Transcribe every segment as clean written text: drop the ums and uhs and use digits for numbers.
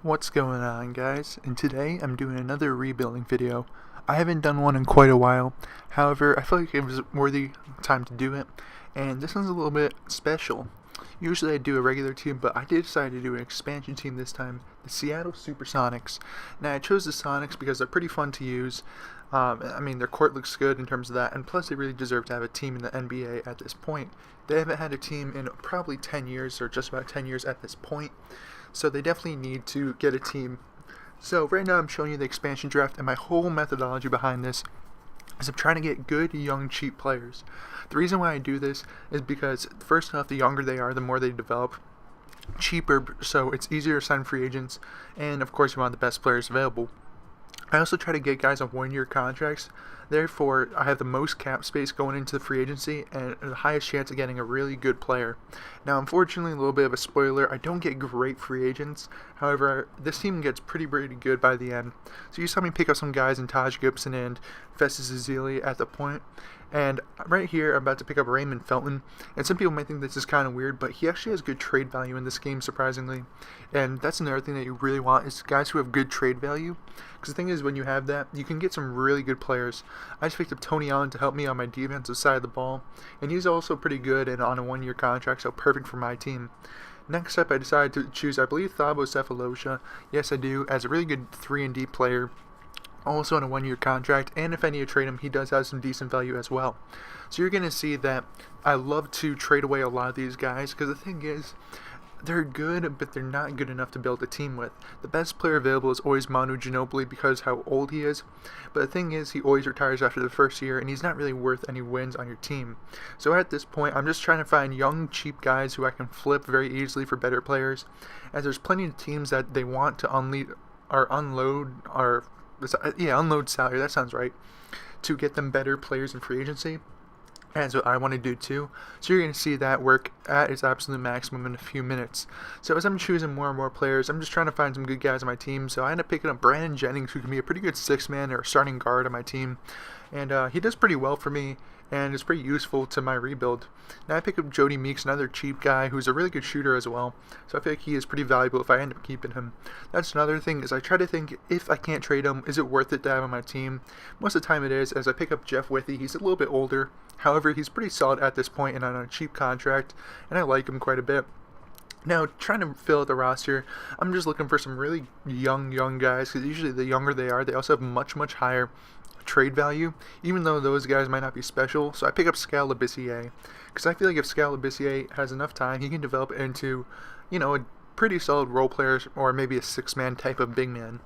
What's going on, guys? And today I'm doing another rebuilding video. I haven't done one in quite a while, however I feel like it was worthy time to do it, and this one's a little bit special. Usually I do a regular team, but I did decide to do an expansion team this time, the Seattle Supersonics. Now I chose the Sonics because they're pretty fun to use. I mean, their court looks good in terms of that, and plus they really deserve to have a team in the NBA at this point. They haven't had a team in probably 10 years, or just about 10 years at this point, so they definitely need to get a team. So right now I'm showing you the expansion draft, and my whole methodology behind this is I'm trying to get good, young, cheap players. The reason why I do this is because, first off, the younger they are, the more they develop. Cheaper, so it's easier to sign free agents, and of course you want the best players available. I also try to get guys on one-year contracts, therefore I have the most cap space going into the free agency and the highest chance of getting a really good player. Now unfortunately, a little bit of a spoiler, I don't get great free agents, however this team gets pretty good by the end. So you saw me pick up some guys in Taj Gibson and Festus Ezeli at the point. And right here, I'm about to pick up Raymond Felton, and some people might think this is kind of weird, but he actually has good trade value in this game, surprisingly. And that's another thing that you really want, is guys who have good trade value, because the thing is, when you have that, you can get some really good players. I just picked up Tony Allen to help me on my defensive side of the ball, and he's also pretty good and on a one-year contract, so perfect for my team. Next up, I decided to choose, I believe, Thabo Sefolosha. Yes, I do, as a really good 3-and-D player. Also on a one-year contract, and if I need to trade him, he does have some decent value as well. So you're going to see that I love to trade away a lot of these guys, because the thing is, they're good, but they're not good enough to build a team with. The best player available is always Manu Ginobili because how old he is, but the thing is, he always retires after the first year, and he's not really worth any wins on your team. So at this point, I'm just trying to find young, cheap guys who I can flip very easily for better players, as there's plenty of teams that they want to unload salary, that sounds right, to get them better players in free agency. And that's what I want to do too. So you're going to see that work at its absolute maximum in a few minutes. So as I'm choosing more and more players, I'm just trying to find some good guys on my team. So I end up picking up Brandon Jennings, who can be a pretty good 6-man or starting guard on my team. And he does pretty well for me, and is pretty useful to my rebuild. Now I pick up Jody Meeks, another cheap guy who's a really good shooter as well, so I feel like he is pretty valuable if I end up keeping him. That's another thing, is I try to think, if I can't trade him, is it worth it to have on my team? Most of the time it is, as I pick up Jeff Withey. He's a little bit older, however he's pretty solid at this point and on a cheap contract, and I like him quite a bit. Now, trying to fill out the roster, I'm just looking for some really young guys, because usually the younger they are, they also have much higher trade value, even though those guys might not be special. So I pick up Skal Labissiere, because I feel like if Skal Labissiere has enough time, he can develop into, a pretty solid role player, or maybe a 6-man type of big man.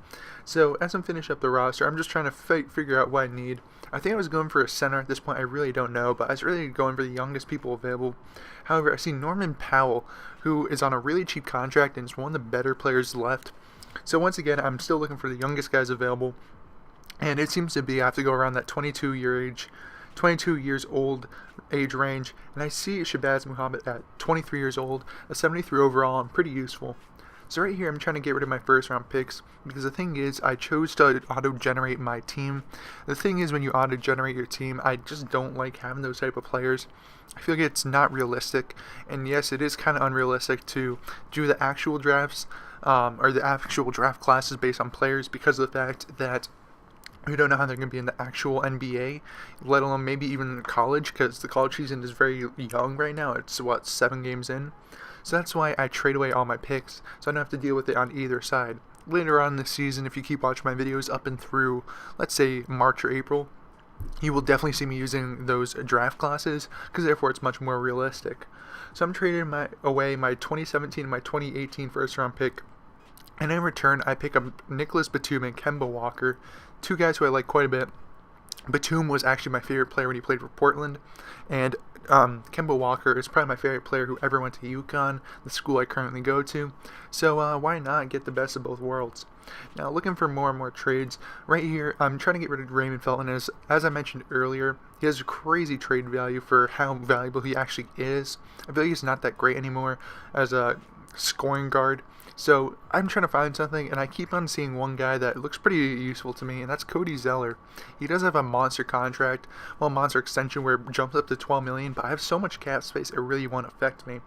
So as I'm finishing up the roster, I'm just trying to figure out what I need. I think I was going for a center at this point, I really don't know, but I was really going for the youngest people available. However, I see Norman Powell, who is on a really cheap contract and is one of the better players left. So once again, I'm still looking for the youngest guys available, and it seems to be I have to go around that 22 years old age range, and I see Shabazz Muhammad at 23 years old, a 73 overall, and pretty useful. So right here, I'm trying to get rid of my first round picks, because the thing is, I chose to auto-generate my team. The thing is, when you auto-generate your team, I just don't like having those type of players. I feel like it's not realistic, and yes, it is kind of unrealistic to do the actual drafts, or the actual draft classes based on players, because of the fact that we don't know how they're going to be in the actual NBA, let alone maybe even college, because the college season is very young right now. It's, 7 games in? So that's why I trade away all my picks, so I don't have to deal with it on either side. Later on in the season, if you keep watching my videos up and through, let's say, March or April, you will definitely see me using those draft classes, because therefore it's much more realistic. So I'm trading away my 2017 and my 2018 first round pick, and in return, I pick up Nicholas Batum and Kemba Walker, 2 guys who I like quite a bit. Batum was actually my favorite player when he played for Portland, and Kemba Walker is probably my favorite player who ever went to UConn, the school I currently go to. So why not get the best of both worlds? Now, looking for more and more trades. Right here, I'm trying to get rid of Raymond Felton. As I mentioned earlier, he has a crazy trade value for how valuable he actually is. I feel like he's not that great anymore as a scoring guard. So I'm trying to find something, and I keep on seeing one guy that looks pretty useful to me, and that's Cody Zeller. He does have a monster contract, monster extension where it jumps up to $12 million, but I have so much cap space it really won't affect me.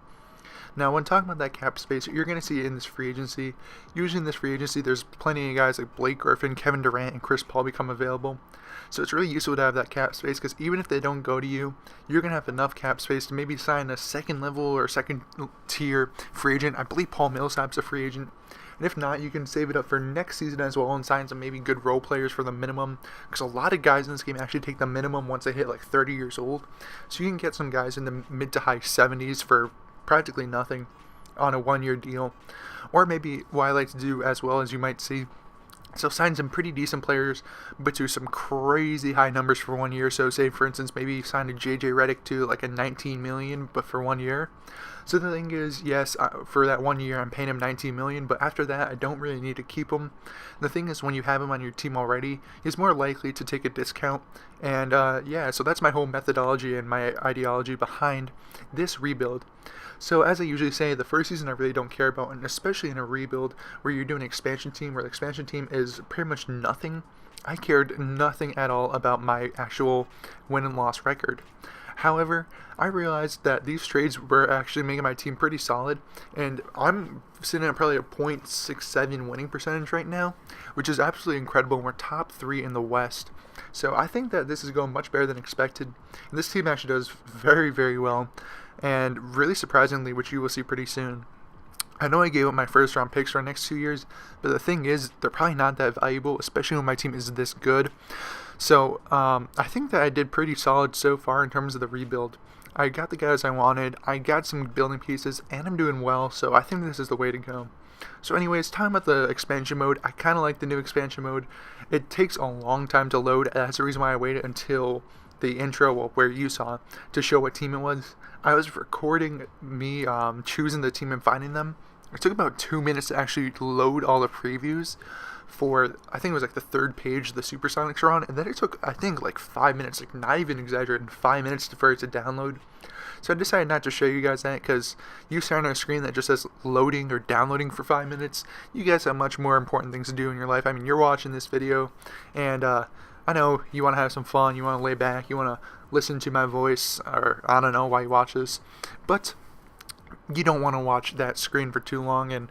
Now, when talking about that cap space, you're going to see it in this free agency. Usually in this free agency, there's plenty of guys like Blake Griffin, Kevin Durant, and Chris Paul become available. So it's really useful to have that cap space, because even if they don't go to you, you're going to have enough cap space to maybe sign a second level or second tier free agent. I believe Paul Millsap's a free agent. And if not, you can save it up for next season as well and sign some maybe good role players for the minimum. Because a lot of guys in this game actually take the minimum once they hit like 30 years old. So you can get some guys in the mid to high 70s for practically nothing on a 1-year deal. Or maybe what I like to do as well, as you might see, so sign some pretty decent players, but to some crazy high numbers for 1 year. So say, for instance, maybe sign a JJ Redick to like a $19 million, but for 1 year. So the thing is, yes, for that 1 year, I'm paying him $19 million, but after that, I don't really need to keep him. The thing is, when you have him on your team already, he's more likely to take a discount. And yeah, so that's my whole methodology and my ideology behind this rebuild. So as I usually say, the first season I really don't care about, and especially in a rebuild where you're doing an expansion team, where the expansion team is pretty much nothing, I cared nothing at all about my actual win and loss record. However, I realized that these trades were actually making my team pretty solid, and I'm sitting at probably a .67 winning percentage right now, which is absolutely incredible. We're top 3 in the West. So I think that this is going much better than expected. And this team actually does very, very well, and really surprisingly, which you will see pretty soon. I know I gave up my first round picks for the next 2 years, but the thing is, they're probably not that valuable, especially when my team is this good. So I think that I did pretty solid so far in terms of the rebuild. I got the guys I wanted, I got some building pieces, and I'm doing well, so I think this is the way to go. So anyways, talking about the expansion mode, I kind of like the new expansion mode. It takes a long time to load. That's the reason why I waited until the intro, well, where you saw, to show what team it was. I was recording me choosing the team and finding them. It took about 2 minutes to actually load all the previews for, I think it was like the third page the Supersonics are on, and then it took, I think, like 5 minutes, like not even exaggerating, 5 minutes for it to download. So I decided not to show you guys that, because you start on a screen that just says loading or downloading for 5 minutes. You guys have much more important things to do in your life. I mean, you're watching this video, and I know you want to have some fun, you want to lay back, you want to listen to my voice, or I don't know why you watch this, but you don't want to watch that screen for too long, and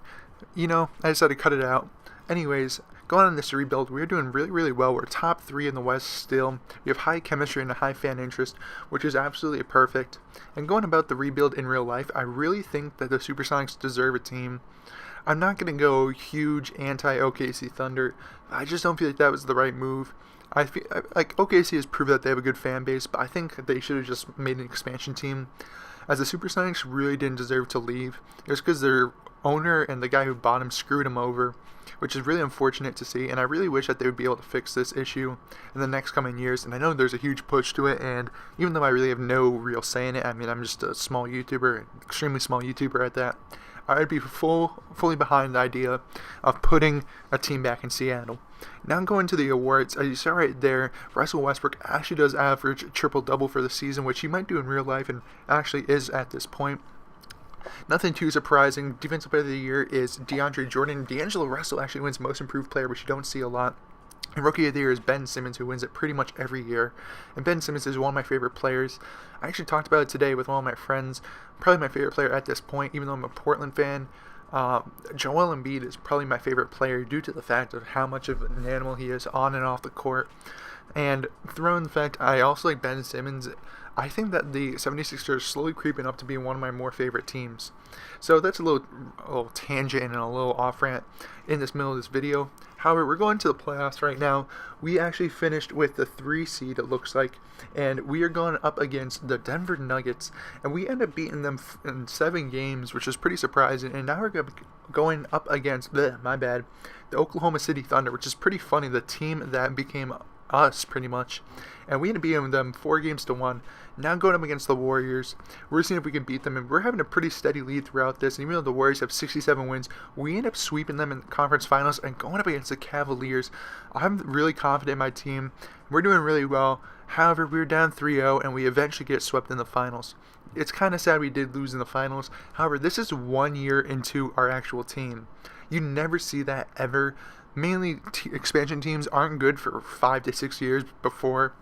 you know, I decided to cut it out. Anyways, going on this rebuild, we're doing really, really well. We're top 3 in the West still. We have high chemistry and a high fan interest, which is absolutely perfect. And going about the rebuild in real life, I really think that the Supersonics deserve a team. I'm not going to go huge anti-OKC Thunder. I just don't feel like that was the right move. I feel like OKC has proved that they have a good fan base, but I think they should have just made an expansion team, as the Supersonics really didn't deserve to leave. It was because their owner and the guy who bought him screwed him over, which is really unfortunate to see, and I really wish that they would be able to fix this issue in the next coming years. And I know there's a huge push to it, and even though I really have no real say in it, I mean, I'm just a small YouTuber, extremely small YouTuber at that, I'd be fully behind the idea of putting a team back in Seattle. Now going to the awards, as you saw right there, Russell Westbrook actually does average triple-double for the season, which he might do in real life and actually is at this point. Nothing too surprising. Defensive Player of the Year is DeAndre Jordan. D'Angelo Russell actually wins Most Improved Player, which you don't see a lot. And Rookie of the Year is Ben Simmons, who wins it pretty much every year. And Ben Simmons is one of my favorite players. I actually talked about it today with one of my friends. Probably my favorite player at this point, even though I'm a Portland fan. Joel Embiid is probably my favorite player due to the fact of how much of an animal he is on and off the court. And throwing the fact I also like Ben Simmons, I think that the 76ers are slowly creeping up to be one of my more favorite teams. So that's a little tangent and a little off-rant in this middle of this video. However, we're going to the playoffs right now. We actually finished with the 3 seed, it looks like, and we are going up against the Denver Nuggets, and we end up beating them in 7 games, which is pretty surprising. And now we're going up against, the Oklahoma City Thunder, which is pretty funny, the team that became us pretty much, and we ended up beating them 4-1. Now going up against the Warriors, we're seeing if we can beat them, and we're having a pretty steady lead throughout this. And even though the Warriors have 67 wins, we end up sweeping them in the conference finals and going up against the Cavaliers. I'm really confident in my team. We're doing really well. However, we were down 3-0, and we eventually get swept in the finals. It's kind of sad we did lose in the finals. However, this is 1 year into our actual team. You never see that ever. Mainly expansion teams aren't good for 5 to 6 years before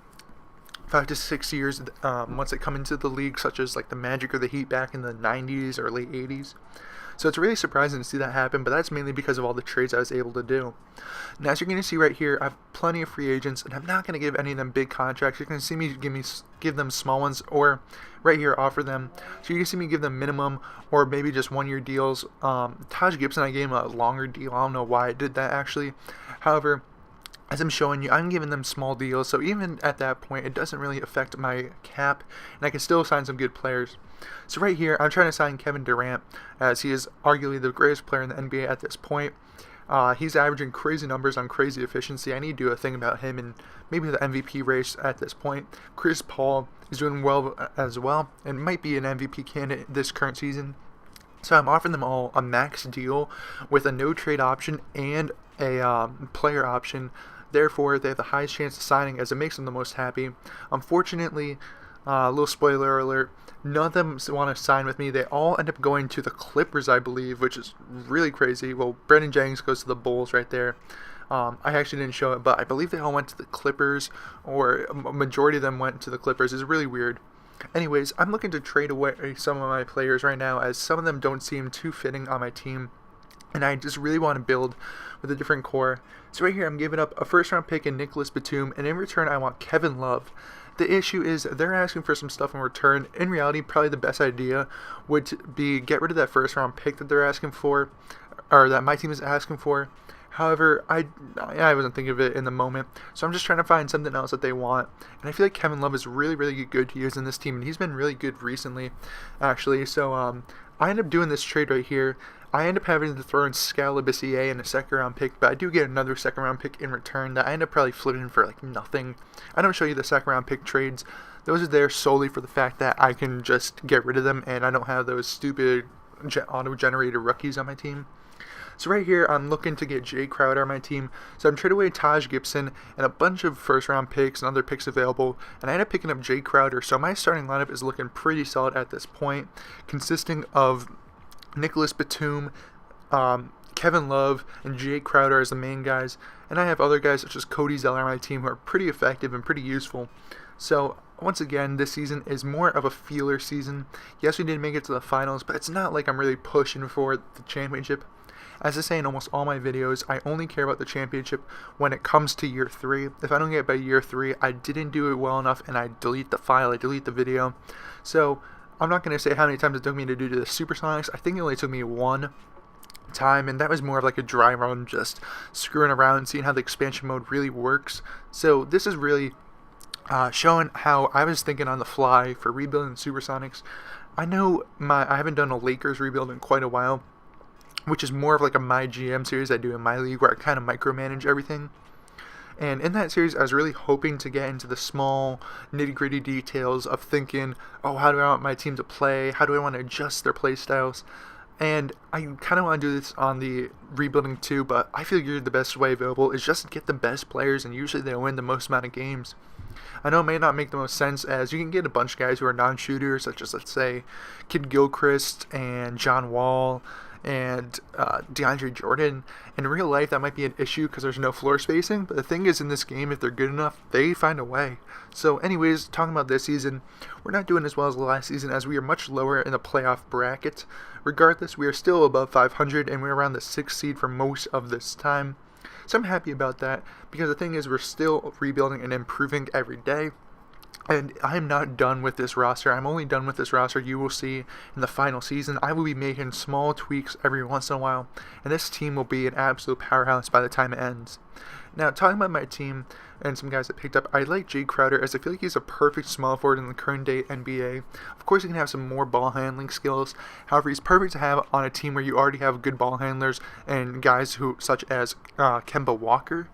5 to 6 years once they come into the league, such as like the Magic or the Heat back in the 90s or late 80s. So it's really surprising to see that happen, but that's mainly because of all the trades I was able to do. Now, as you're going to see right here, I have plenty of free agents, and I'm not going to give any of them big contracts. You're going to see me give them small ones, or right here, offer them. So you can see me give them minimum, or maybe just 1 year deals. Taj Gibson, I gave him a longer deal. I don't know why I did that, actually. However, as I'm showing you, I'm giving them small deals, so even at that point, it doesn't really affect my cap, and I can still sign some good players. So right here, I'm trying to sign Kevin Durant, as he is arguably the greatest player in the NBA at this point. He's averaging crazy numbers on crazy efficiency. I need to do a thing about him and maybe the MVP race at this point. Chris Paul is doing well as well, and might be an MVP candidate this current season. So I'm offering them all a max deal with a no trade option and a player option. Therefore, they have the highest chance of signing, as it makes them the most happy. Unfortunately, a little spoiler alert, none of them want to sign with me. They all end up going to the Clippers, I believe, which is really crazy. Well, Brandon Jennings goes to the Bulls right there. I actually didn't show it, but I believe they all went to the Clippers, or a majority of them went to the Clippers. It's really weird. Anyways, I'm looking to trade away some of my players right now, as some of them don't seem too fitting on my team, and I just really want to build with a different core. So right here, I'm giving up a first-round pick in Nicholas Batum, and in return, I want Kevin Love. The issue is they're asking for some stuff in return. In reality, probably the best idea would be get rid of that first-round pick that they're asking for, or that my team is asking for. However, I wasn't thinking of it in the moment, so I'm just trying to find something else that they want. And I feel like Kevin Love is really, really good to use in this team, and he's been really good recently, actually. So I end up doing this trade right here. I end up having to throw in Scalabrine and a second-round pick, but I do get another second-round pick in return that I end up probably flipping for like nothing. I don't show you the second-round pick trades. Those are there solely for the fact that I can just get rid of them, and I don't have those stupid auto-generated rookies on my team. So right here, I'm looking to get Jay Crowder on my team. So I'm trading away Taj Gibson and a bunch of first-round picks and other picks available, and I end up picking up Jay Crowder. So my starting lineup is looking pretty solid at this point, consisting of Nicholas Batum, Kevin Love, and Jay Crowder as the main guys. And I have other guys such as Cody Zeller on my team who are pretty effective and pretty useful. So once again, this season is more of a feeler season. Yes, we didn't make it to the finals, but it's not like I'm really pushing for the championship. As I say in almost all my videos, I only care about the championship when it comes to year 3. If I don't get it by year 3, I didn't do it well enough, and I delete the file, I delete the video. So I'm not going to say how many times it took me to do the Supersonics. I think it only took me one time, and that was more of like a dry run, just screwing around and seeing how the expansion mode really works. So this is really showing how I was thinking on the fly for rebuilding Supersonics. I know I haven't done a Lakers rebuild in quite a while, which is more of like a MyGM series I do in MyLEAGUE, where I kind of micromanage everything. And in that series, I was really hoping to get into the small, nitty-gritty details of thinking, oh, how do I want my team to play? How do I want to adjust their play styles? And I kind of want to do this on the rebuilding too, but I figure the best way available is just to get the best players, and usually they win the most amount of games. I know it may not make the most sense, as you can get a bunch of guys who are non-shooters, such as, let's say, Kid Gilchrist and John Wall and DeAndre Jordan. In real life, that might be an issue because there's no floor spacing, but the thing is, in this game, if they're good enough, they find a way. So anyways, talking about this season, we're not doing as well as the last season, as we are much lower in the playoff bracket. Regardless, we are still above 500, and we're around the 6th seed for most of this time. So I'm happy about that, because the thing is, we're still rebuilding and improving every day. And I'm not done with this roster. I'm only done with this roster, you will see, in the final season. I will be making small tweaks every once in a while, and this team will be an absolute powerhouse by the time it ends. Now, talking about my team and some guys that picked up, I like Jay Crowder, as I feel like he's a perfect small forward in the current day NBA. Of course, he can have some more ball handling skills. However, he's perfect to have on a team where you already have good ball handlers and guys who, such as Kemba Walker.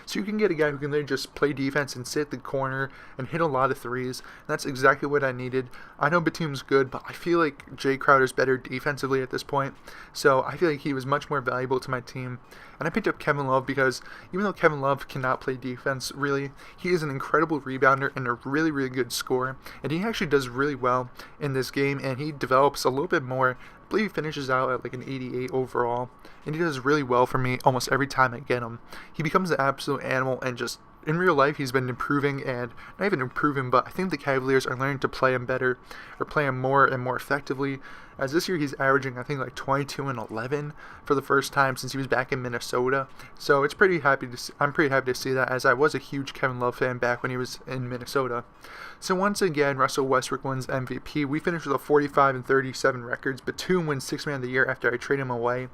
So you can get a guy who can then just play defense and sit at the corner and hit a lot of threes. And that's exactly what I needed. I know Batum's good, but I feel like Jay Crowder's better defensively at this point. So I feel like he was much more valuable to my team. And I picked up Kevin Love because even though Kevin Love cannot play defense really, he is an incredible rebounder and a really, really good scorer. And he actually does really well in this game, and he develops a little bit more. I believe he finishes out at like an 88 overall, and he does really well for me almost every time I get him. He becomes an absolute animal and just in real life, he's been improving, and not even improving, but I think the Cavaliers are learning to play him better, or play him more and more effectively. As this year, he's averaging, I think, like 22 and 11 for the first time since he was back in Minnesota. So I'm pretty happy to see that, as I was a huge Kevin Love fan back when he was in Minnesota. So once again, Russell Westbrook wins MVP. We finished with a 45 and 37 records. Batum wins 6th Man of the Year after I trade him away.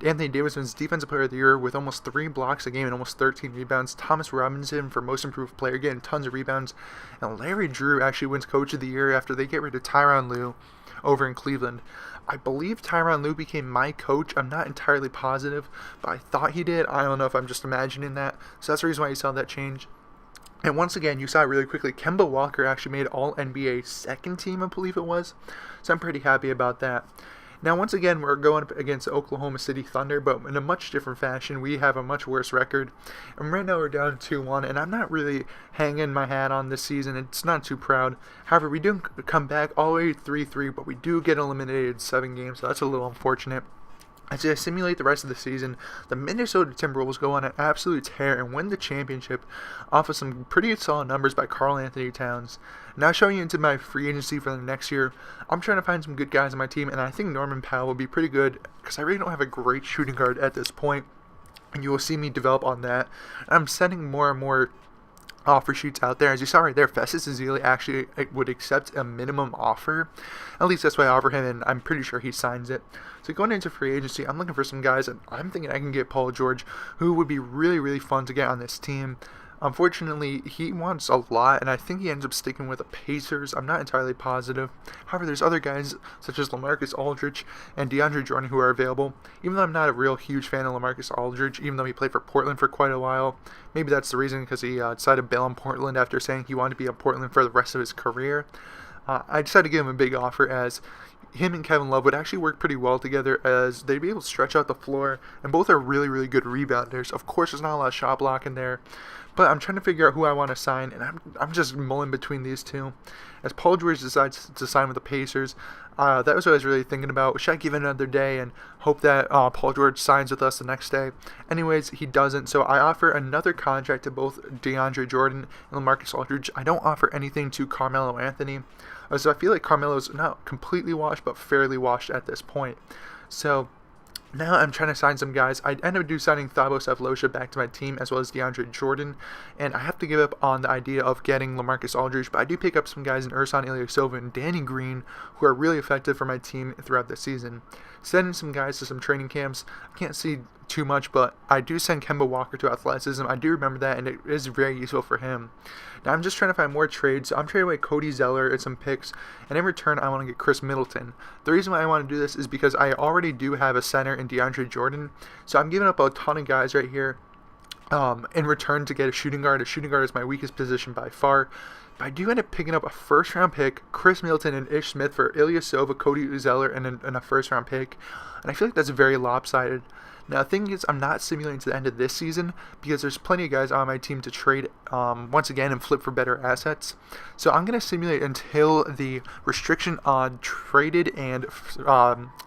Anthony Davis wins Defensive Player of the Year with almost 3 blocks a game and almost 13 rebounds. Thomas Robinson for Most Improved Player, getting tons of rebounds. And Larry Drew actually wins Coach of the Year after they get rid of Tyronn Lue over in Cleveland. I believe Tyronn Lue became my coach. I'm not entirely positive, but I thought he did. I don't know if I'm just imagining that. So that's the reason why you saw that change. And once again, you saw it really quickly. Kemba Walker actually made All-NBA second team, I believe it was. So I'm pretty happy about that. Now, once again, we're going up against the Oklahoma City Thunder, but in a much different fashion. We have a much worse record. And right now we're down 2-1, and I'm not really hanging my hat on this season. It's not too proud. However, we do come back all the way 3-3, but we do get eliminated 7 games, so that's a little unfortunate. As I simulate the rest of the season, the Minnesota Timberwolves go on an absolute tear and win the championship off of some pretty solid numbers by Karl Anthony Towns. Now showing you into my free agency for the next year, I'm trying to find some good guys on my team, and I think Norman Powell will be pretty good because I really don't have a great shooting guard at this point, and you will see me develop on that. I'm sending more and more offer sheets out there. As you saw right there, Festus Ezeli actually would accept a minimum offer. At least that's what I offer him, and I'm pretty sure he signs it. So going into free agency, I'm looking for some guys, and I'm thinking I can get Paul George, who would be really, really fun to get on this team. Unfortunately, he wants a lot, and I think he ends up sticking with the Pacers. I'm not entirely positive. However, there's other guys such as Lamarcus Aldridge and DeAndre Jordan who are available. Even though I'm not a real huge fan of Lamarcus Aldridge, even though he played for Portland for quite a while. Maybe that's the reason, because he decided to bail on Portland after saying he wanted to be in Portland for the rest of his career. I decided to give him a big offer, as him and Kevin Love would actually work pretty well together, as they'd be able to stretch out the floor, and both are really, really good rebounders. Of course, there's not a lot of shot blocking there, but I'm trying to figure out who I want to sign, and I'm just mulling between these two. As Paul George decides to sign with the Pacers, that was what I was really thinking about. Should I give it another day and hope that Paul George signs with us the next day? Anyways, he doesn't, so I offer another contract to both DeAndre Jordan and Lamarcus Aldridge. I don't offer anything to Carmelo Anthony, so I feel like Carmelo's not completely washed, but fairly washed at this point. So now I'm trying to sign some guys. I ended up signing Thabo Sefolosha back to my team, as well as DeAndre Jordan, and I have to give up on the idea of getting Lamarcus Aldridge, but I do pick up some guys in Ersan Ilyasova and Danny Green, who are really effective for my team throughout the season. Sending some guys to some training camps. I can't see too much, but I do send Kemba Walker to athleticism. I do remember that, and it is very useful for him. Now I'm just trying to find more trades, so I'm trading away Cody Zeller and some picks, and in return I want to get Chris Middleton. The reason why I want to do this is because I already do have a center in DeAndre Jordan, so I'm giving up a ton of guys right here in return to get a shooting guard. A shooting guard is my weakest position by far. But I do end up picking up a first-round pick, Chris Middleton and Ish Smith for Ilyasova, Cody Zeller, and a first-round pick. And I feel like that's very lopsided. Now, the thing is, I'm not simulating to the end of this season because there's plenty of guys on my team to trade once again and flip for better assets. So I'm going to simulate until the restriction on traded and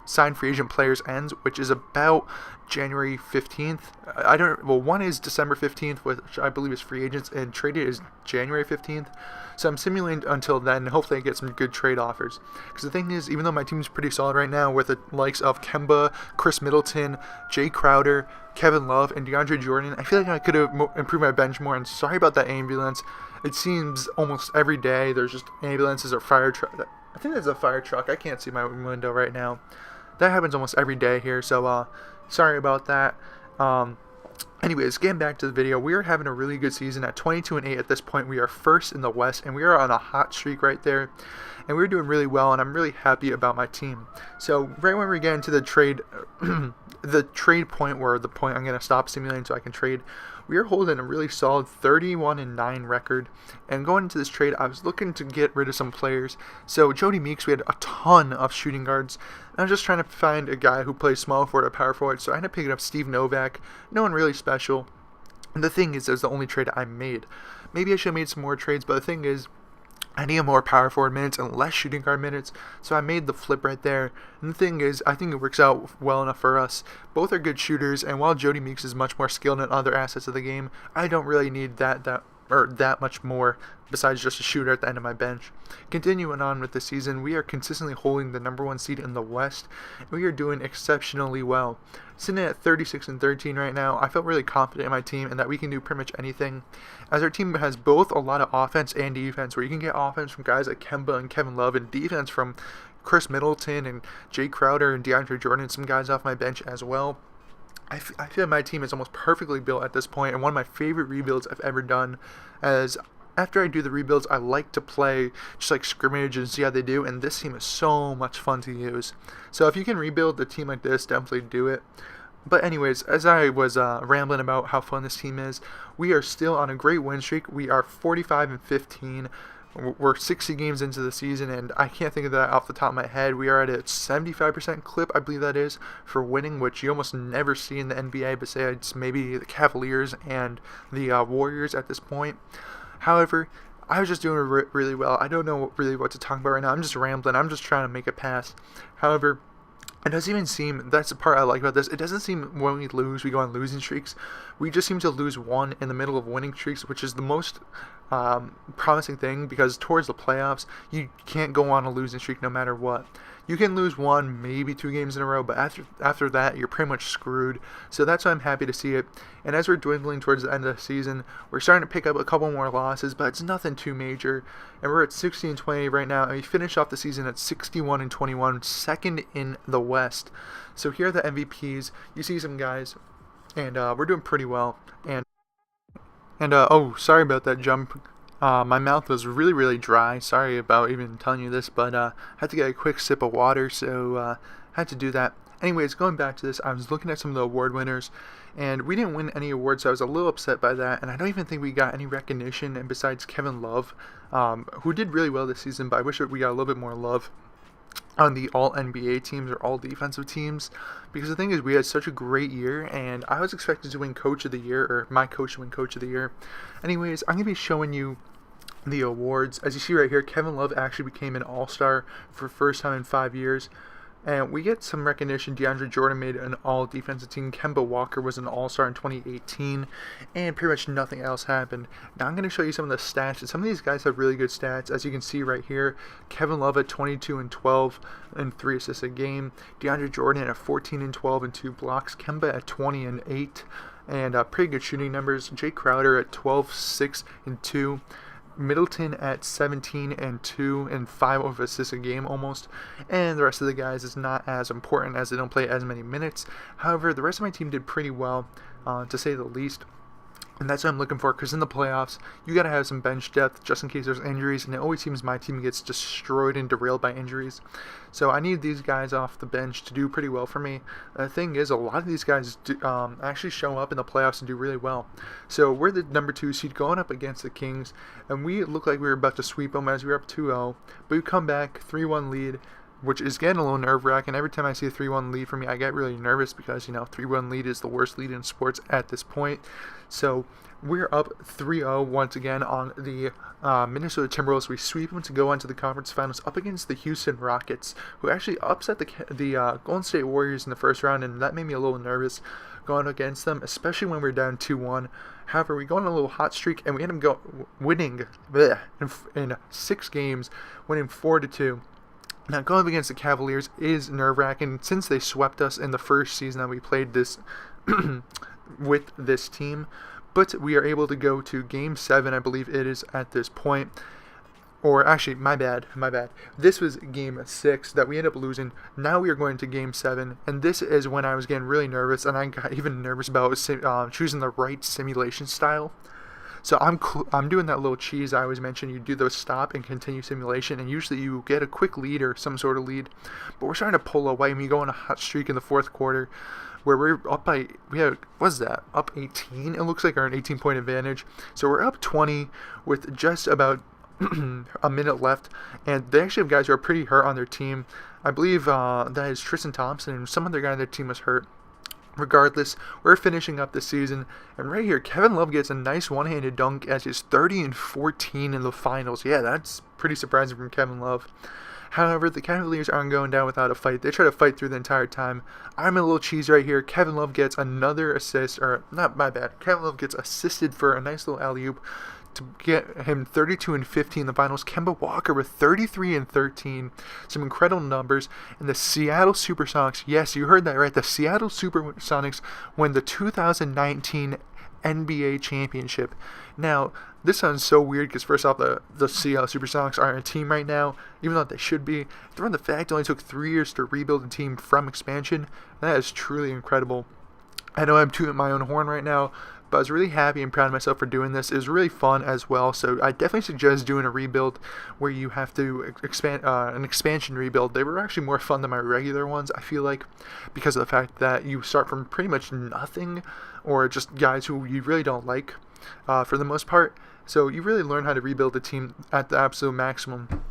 signed free agent players ends, which is about January 15th. One is December 15th, which I believe is free agents, and traded is January 15th. So I'm simulating until then, and hopefully I get some good trade offers. Because the thing is, even though my team is pretty solid right now with the likes of Kemba, Chris Middleton, Jay Crowder, Kevin Love, and DeAndre Jordan, I feel like I could have improved my bench more, and sorry about that ambulance. It seems almost every day there's just ambulances or fire truck. I think there's a fire truck. I can't see my window right now. That happens almost every day here, so sorry about that. Anyways, getting back to the video, we are having a really good season at 22-8 at this point. We are first in the West, and we are on a hot streak right there. And we're doing really well, and I'm really happy about my team. So right when we get into the trade, the trade point, where the point I'm going to stop simulating so I can trade, we are holding a really solid 31-9 record. And going into this trade, I was looking to get rid of some players. So Jody Meeks, we had a ton of shooting guards. I was just trying to find a guy who plays small forward or power forward. So I ended up picking up Steve Novak. No one really special. And the thing is, that's the only trade I made. Maybe I should have made some more trades, but the thing is, I need more power forward minutes and less shooting guard minutes, so I made the flip right there. And the thing is, I think it works out well enough for us. Both are good shooters, and while Jody Meeks is much more skilled in other assets of the game, I don't really need that much more besides just a shooter at the end of my bench. Continuing on with the season, we are consistently holding the #1 seed in the West, and we are doing exceptionally well. Sitting at 36-13 right now, I felt really confident in my team and that we can do pretty much anything, as our team has both a lot of offense and defense, where you can get offense from guys like Kemba and Kevin Love, and defense from Chris Middleton and Jay Crowder and DeAndre Jordan, some guys off my bench as well. I feel my team is almost perfectly built at this point, and one of my favorite rebuilds I've ever done, as after I do the rebuilds, I like to play just like scrimmage and see how they do, and this team is so much fun to use. So if you can rebuild a team like this, definitely do it. But anyways, as I was rambling about how fun this team is, we are still on a great win streak. We are 45-15. We're 60 games into the season, and I can't think of that off the top of my head. We are at a 75% clip, I believe that is, for winning, which you almost never see in the NBA besides maybe the Cavaliers and the Warriors at this point. However, I was just doing really well. I don't know really what to talk about right now. I'm just rambling. I'm just trying to make it pass. However, it doesn't even seem, that's the part I like about this, it doesn't seem when we lose, we go on losing streaks. We just seem to lose one in the middle of winning streaks, which is the most promising thing, because towards the playoffs, you can't go on a losing streak no matter what. You can lose one, maybe 2 games in a row, but after that, you're pretty much screwed. So that's why I'm happy to see it. And as we're dwindling towards the end of the season, we're starting to pick up a couple more losses, but it's nothing too major. And we're at 16-20 right now, and we finish off the season at 61-21, second in the West. So here are the MVPs. You see some guys, and we're doing pretty well. And oh, sorry about that jump. My mouth was really dry. Sorry about even telling you this, but I had to get a quick sip of water, so had to do that. Anyways, going back to this, I was looking at some of the award winners, and we didn't win any awards, so I was a little upset by that, and I don't even think we got any recognition, and besides Kevin Love, who did really well this season, but I wish we got a little bit more love on the all-NBA teams or all-defensive teams, because the thing is, we had such a great year, and I was expected to win Coach of the Year, or my coach to win Coach of the Year. Anyways, I'm going to be showing you the awards. As you see right here, Kevin Love actually became an all-star for the first time in 5 years, and we get some recognition. DeAndre Jordan made an all-defensive team. Kemba Walker was an all-star in 2018, and pretty much nothing else happened. Now I'm going to show you some of the stats, and some of these guys have really good stats. As you can see right here, Kevin Love at 22-12 and 3 assists a game. DeAndre Jordan at 14-12 and 2 blocks. Kemba at 20-8 and pretty good shooting numbers. Jay Crowder at 12-6 and 2. Middleton at 17-2 and 5 assists a game almost, and the rest of the guys is not as important as they don't play as many minutes. However, the rest of my team did pretty well, to say the least. And that's what I'm looking for, because in the playoffs, you got to have some bench depth just in case there's injuries, and it always seems my team gets destroyed and derailed by injuries. So I need these guys off the bench to do pretty well for me. The thing is, a lot of these guys actually show up in the playoffs and do really well. So we're the #2 seed going up against the Kings, and we look like we were about to sweep them as we were up 2-0, but we come back 3-1 lead, which is getting a little nerve-wracking. Every time I see a 3-1 lead for me, I get really nervous because, 3-1 lead is the worst lead in sports at this point. So we're up 3-0 once again on the Minnesota Timberwolves. We sweep them to go on to the conference finals up against the Houston Rockets, who actually upset the Golden State Warriors in the first round, and that made me a little nervous going against them, especially when we're down 2-1. However, we go on a little hot streak, and we end up winning in 6 games, winning 4-2. Now, going up against the Cavaliers is nerve-wracking since they swept us in the first season that we played this with this team. But we are able to go to Game 7, I believe it is at this point. Or actually, my bad. This was Game 6 that we ended up losing. Now we are going to Game 7, and this is when I was getting really nervous, and I got even nervous about choosing the right simulation style. So I'm doing that little cheese I always mention. You do those stop and continue simulation, and usually you get a quick lead or some sort of lead. But we're starting to pull away, and we go on a hot streak in the fourth quarter, where we're up by, up 18? It looks like our 18-point advantage. So we're up 20 with just about a minute left, and they actually have guys who are pretty hurt on their team. I believe that is Tristan Thompson, and some other guy on their team was hurt. Regardless, we're finishing up the season, and right here, Kevin Love gets a nice one-handed dunk as he's 30-14 in the finals. Yeah, that's pretty surprising from Kevin Love. However, the Cavaliers aren't going down without a fight. They try to fight through the entire time. I'm a little cheese right here. Kevin Love gets another assist, or not my bad. Kevin Love gets assisted for a nice little alley-oop to get him 32-15 in the finals. Kemba Walker with 33-13. Some incredible numbers. And the Seattle Supersonics, yes, you heard that right. The Seattle Supersonics win the 2019 NBA championship. Now, this sounds so weird because first off, the Seattle Supersonics aren't a team right now, even though they should be. Throw in the fact it only took 3 years to rebuild a team from expansion. That is truly incredible. I know I'm tooting my own horn right now, but I was really happy and proud of myself for doing this. It was really fun as well, so I definitely suggest doing a rebuild where you have to expand an expansion rebuild. They were actually more fun than my regular ones, I feel like, because of the fact that you start from pretty much nothing, or just guys who you really don't like for the most part. So you really learn how to rebuild a team at the absolute maximum.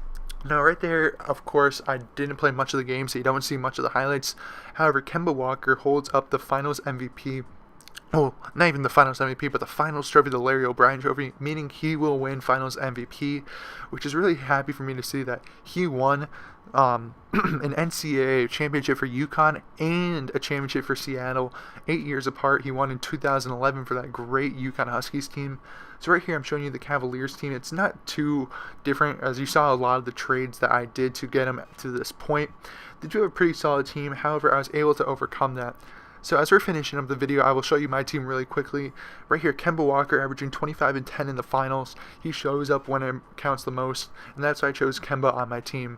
Now, right there, of course, I didn't play much of the game, so you don't see much of the highlights. However, Kemba Walker holds up the Finals MVP. Oh, not even the Finals MVP, but the Finals trophy, the Larry O'Brien trophy, meaning he will win Finals MVP, which is really happy for me to see that he won an NCAA championship for UConn and a championship for Seattle 8 years apart. He won in 2011 for that great UConn Huskies team. So right here I'm showing you the Cavaliers team. It's not too different, as you saw a lot of the trades that I did to get him to this point. They do have a pretty solid team, however I was able to overcome that. So as we're finishing up the video, I will show you my team really quickly. Right here, Kemba Walker averaging 25 and 10 in the finals. He shows up when it counts the most, and that's why I chose Kemba on my team.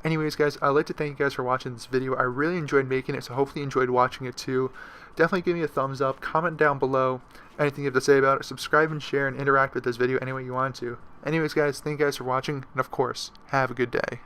Anyways, guys, I'd like to thank you guys for watching this video. I really enjoyed making it, so hopefully you enjoyed watching it too. Definitely give me a thumbs up, comment down below anything you have to say about it, subscribe and share and interact with this video any way you want to. Anyways, guys, thank you guys for watching, and of course, have a good day.